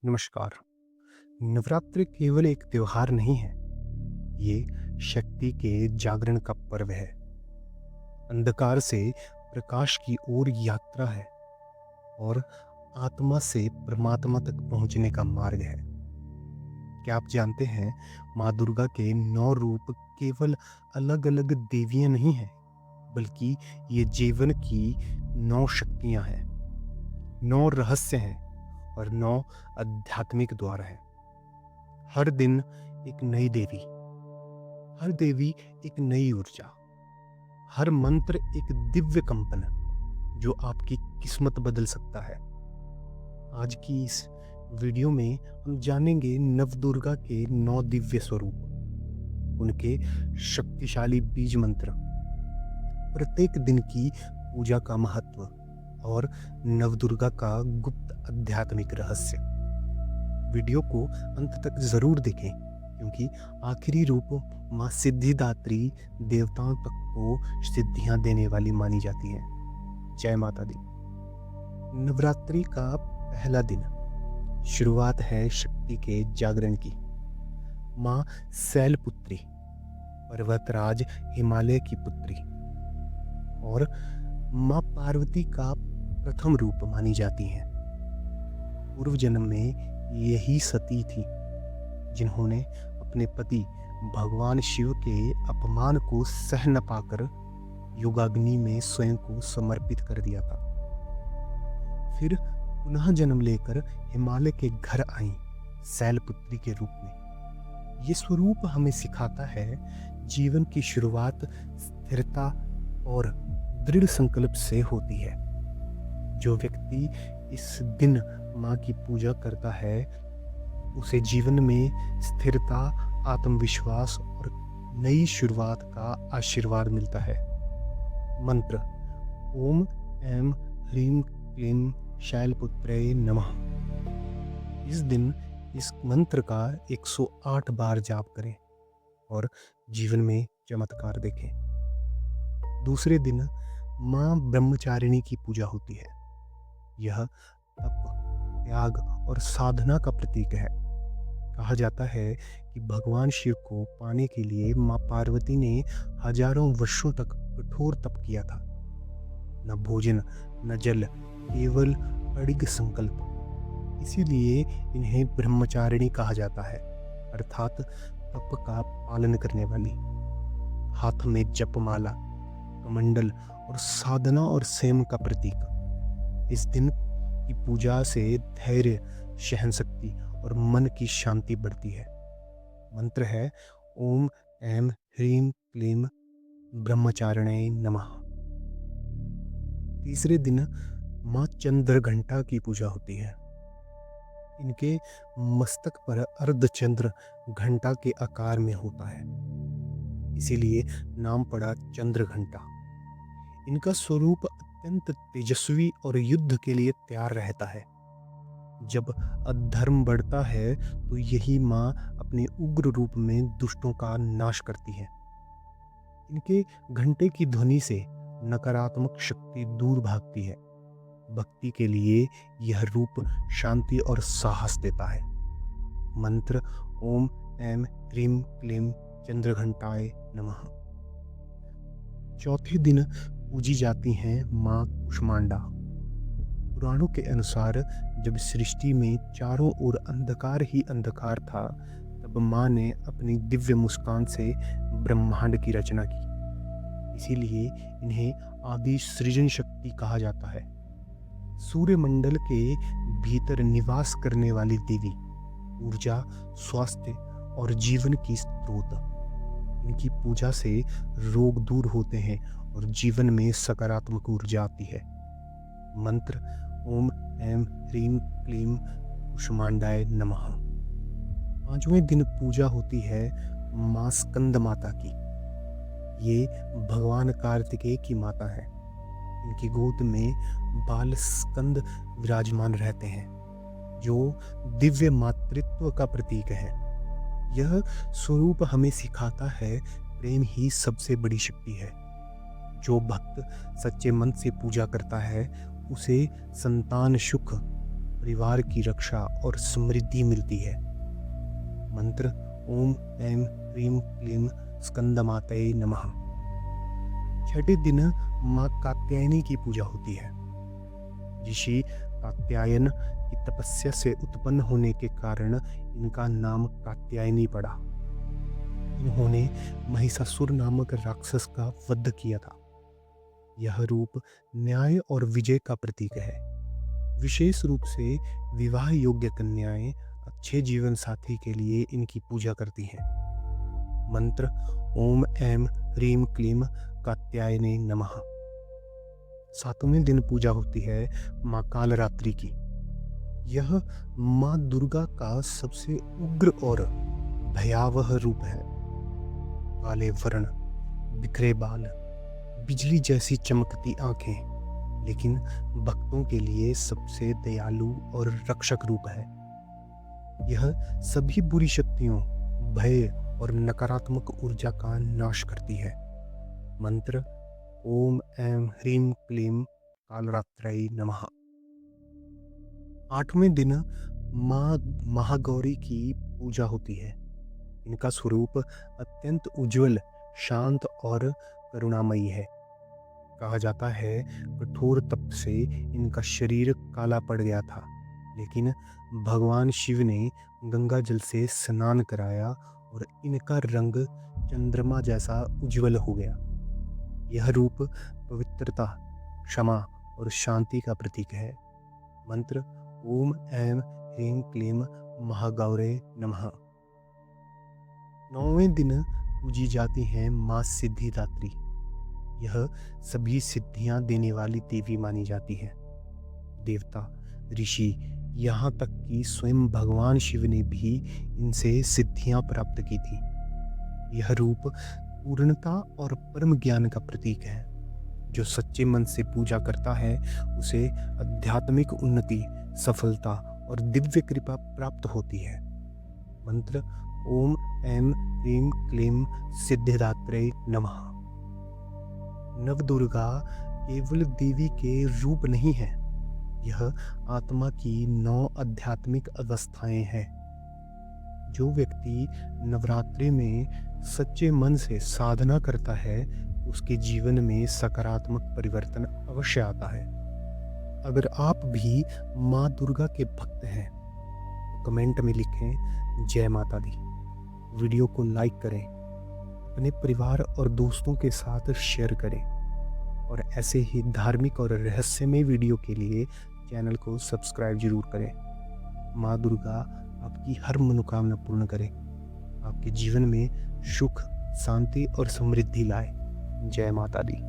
नमस्कार। नवरात्रि केवल एक त्योहार नहीं है, ये शक्ति के जागरण का पर्व है। अंधकार से प्रकाश की ओर यात्रा है और आत्मा से परमात्मा तक पहुंचने का मार्ग है। क्या आप जानते हैं, माँ दुर्गा के 9 रूप केवल अलग-अलग देवियां नहीं हैं, बल्कि ये जीवन की 9 शक्तियां हैं, 9 रहस्य हैं और 9 आध्यात्मिक द्वार हैं। हर दिन एक नई देवी, हर देवी एक नई ऊर्जा, हर मंत्र एक दिव्य कंपन जो आपकी किस्मत बदल सकता है। आज की इस वीडियो में हम जानेंगे नवदुर्गा के 9 दिव्य स्वरूप, उनके शक्तिशाली बीज मंत्र, प्रत्येक दिन की पूजा का महत्व और नवदुर्गा का गुप्त आध्यात्मिक रहस्य। वीडियो को अंत तक जरूर देखें, क्योंकि आखिरी रूप माँ सिद्धिदात्री देवताओं तक को सिद्धियां देने वाली मानी जाती है। जय माता दी। नवरात्रि का पहला दिन शुरुआत है शक्ति के जागरण की। माँ शैलपुत्री, पर्वतराज हिमालय की पुत्री और माँ पार्वती का प्रथम रूप मानी जाती हैं। पूर्व जन्म में यही सती थी जिन्होंने अपने पति भगवान शिव के अपमान को सह न पाकर योगाग्नि में स्वयं को समर्पित कर दिया था। फिर पुनः जन्म लेकर हिमालय के घर आई शैलपुत्री के रूप में। ये स्वरूप हमें सिखाता है जीवन की शुरुआत स्थिरता और दृढ़ संकल्प से होती है। जो व्यक्ति इस दिन माँ की पूजा करता है, उसे जीवन में स्थिरता, आत्मविश्वास और नई शुरुआत का आशीर्वाद मिलता है। मंत्र: ओम ऐं ह्रीं क्लीं शैलपुत्र्यै नमः। इस दिन इस मंत्र का 108 बार जाप करें और जीवन में चमत्कार देखें। दूसरे दिन माँ ब्रह्मचारिणी की पूजा होती है। यह तप, त्याग और साधना का प्रतीक है। कहा जाता है कि भगवान शिव को पाने के लिए माँ पार्वती ने हजारों वर्षों तक कठोर तप किया था। न भोजन, न जल, केवल अड़िग संकल्प। इसीलिए इन्हें ब्रह्मचारिणी कहा जाता है, अर्थात तप का पालन करने वाली। हाथ में जपमाला, कमंडल और साधना और संयम का प्रतीक। इस दिन की पूजा से धैर्य, सहनशक्ति और मन की शांति बढ़ती है। मंत्र है: ओम ऐं ह्रीं क्लीं ब्रह्मचारिण्यै नमः। तीसरे दिन माँ चंद्रघंटा की पूजा होती है। इनके मस्तक पर अर्धचंद्र घंटा के आकार में होता है, इसीलिए नाम पड़ा चंद्रघंटा। इनका स्वरूप अत्यंत तेजस्वी और युद्ध के लिए तैयार रहता है। जब अधर्म बढ़ता है तो यही माँ अपने उग्र रूप में दुष्टों का नाश करती है। इनके घंटे की ध्वनि से नकारात्मक शक्ति दूर भागती है। भक्ति के लिए यह रूप शांति और साहस देता है। मंत्र: ओम ऐं ह्रीं क्लीं चंद्रघंटाय नमः। चौथे दिन पूजी जाती हैं माँ कुष्मांडा। पुराणों के अनुसार जब सृष्टि में चारों ओर अंधकार ही अंधकार था, तब माँ ने अपनी दिव्य मुस्कान से ब्रह्मांड की रचना की। इसीलिए इन्हें आदि सृजन शक्ति कहा जाता है। सूर्यमंडल के भीतर निवास करने वाली देवी, ऊर्जा, स्वास्थ्य और जीवन की स्रोत। इनकी पूजा से रोग दूर होते हैं और जीवन में सकारात्मक ऊर्जा आती है। मंत्र: ओम ऐं ह्रीं क्लीं कुष्मांडाय नमः। पांचवें दिन पूजा होती है माँ स्कंद माता की। ये भगवान कार्तिकेय की माता है। इनकी गोद में बाल स्कंद विराजमान रहते हैं, जो दिव्य मातृत्व का प्रतीक है। यह स्वरूप हमें सिखाता है प्रेम ही सबसे बड़ी शक्ति है। जो भक्त सच्चे मन से पूजा करता है, उसे संतान सुख, परिवार की रक्षा और समृद्धि मिलती है। मंत्र ओम ऐं ह्रीं क्लीं स्कंदमातये नमः। छठे दिन माँ कात्यायनी की पूजा होती है। ऋषि कात्यायन की तपस्या से उत्पन्न होने के कारण इनका नाम कात्यायनी पड़ा। इन्होंने महिषासुर नामक राक्षस का वध किया था। यह रूप न्याय और विजय का प्रतीक है। विशेष रूप से विवाह योग्य कन्याएं अच्छे जीवन साथी के लिए इनकी पूजा करती हैं। मंत्र ओम ऐं ह्रीं क्लीं कात्यायने नमः। सातवें दिन पूजा होती है माँ कालरात्रि की। यह माँ दुर्गा का सबसे उग्र और भयावह रूप है। काले वर्ण, बिखरे बाल, बिजली जैसी चमकती आंखें, लेकिन भक्तों के लिए सबसे दयालु और रक्षक रूप है। यह सभी बुरी शक्तियों, भय और नकारात्मक ऊर्जा का नाश करती है। मंत्र ओम ऐं ह्रीं क्लीं कालरात्रये नमः। आठवें दिन माँ महागौरी की पूजा होती है। इनका स्वरूप अत्यंत उज्जवल, शांत और करुणामयी है। कहा जाता है कठोर तप से इनका शरीर काला पड़ गया था, लेकिन भगवान शिव ने गंगा जल से स्नान कराया और इनका रंग चंद्रमा जैसा उज्जवल हो गया। यह रूप पवित्रता, क्षमा और शांति का प्रतीक है। मंत्र ओम ऐं ह्रीं क्लीं महागौरे नमः। नौवें दिन पूजी जाती हैं माँ सिद्धिदात्री। यह सभी सिद्धियां देने वाली देवी मानी जाती है। देवता, ऋषि, यहाँ तक कि स्वयं भगवान शिव ने भी इनसे सिद्धियां प्राप्त की थी। यह रूप पूर्णता और परम ज्ञान का प्रतीक है। जो सच्चे मन से पूजा करता है उसे आध्यात्मिक उन्नति, सफलता और दिव्य कृपा प्राप्त होती है। मंत्र ओम ऐं ह्रीं क्लीं सिद्धिदात्रे नमः। नवदुर्गा केवल देवी के रूप नहीं है, यह आत्मा की 9 आध्यात्मिक अवस्थाएं हैं। जो व्यक्ति नवरात्रि में सच्चे मन से साधना करता है उसके जीवन में सकारात्मक परिवर्तन अवश्य आता है। अगर आप भी माँ दुर्गा के भक्त हैं तो कमेंट में लिखें जय माता दी। वीडियो को लाइक करें, अपने परिवार और दोस्तों के साथ शेयर करें और ऐसे ही धार्मिक और रहस्यमय वीडियो के लिए चैनल को सब्सक्राइब जरूर करें। माँ दुर्गा आपकी हर मनोकामना पूर्ण करे, आपके जीवन में सुख, शांति और समृद्धि लाए। जय माता दी।